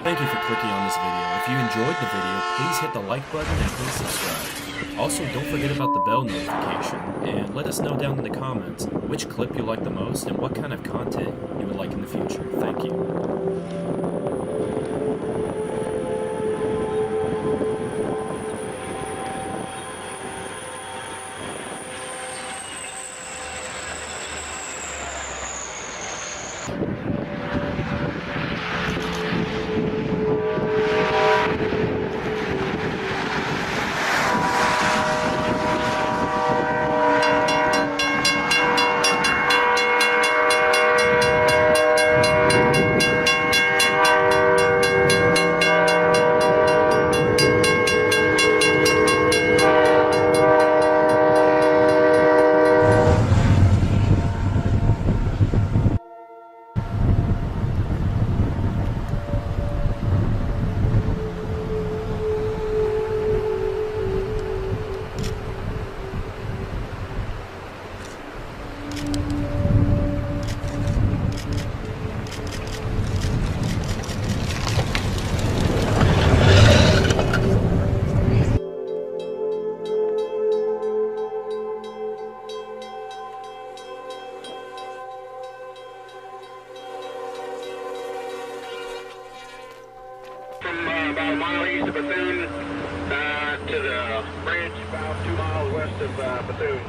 Thank you for clicking on this video. If you enjoyed the video, please hit the like button and please subscribe. Also, don't forget about the bell notification, and let us know down in the comments which clip you like the most and what kind of content you would like in the future. Thank you. About a mile east of Bethune to the bridge about 2 miles west of Bethune.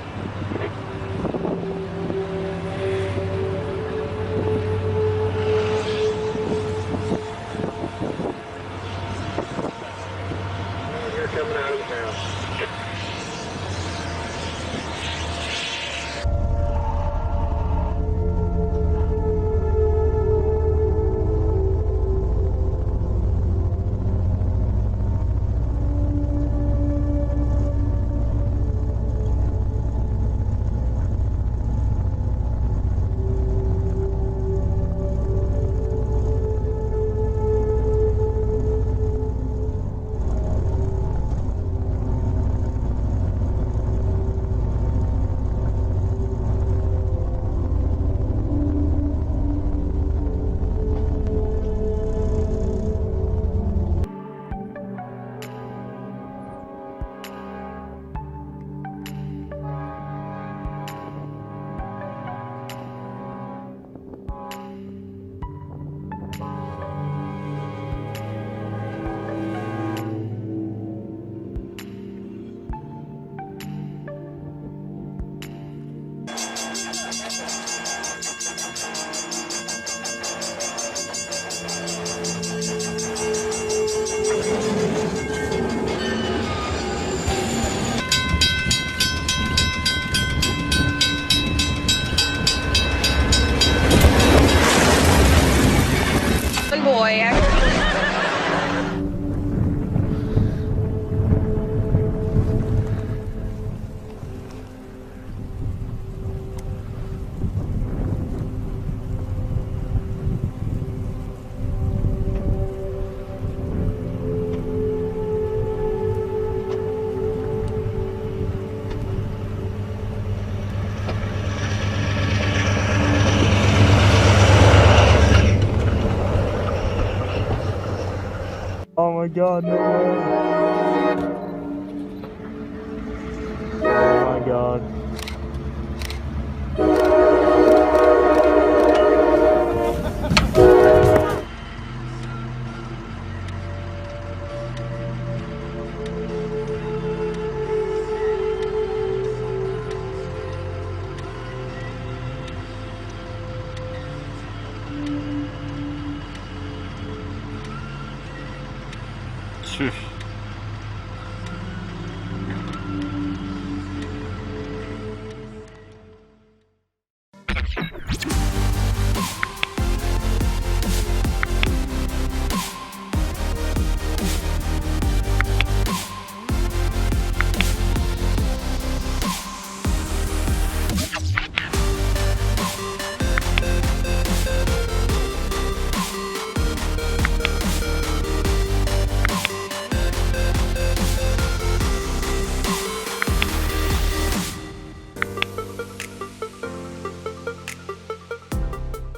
You're coming out of the town. Boy, Oh my god, no way. Oh my god. Phew.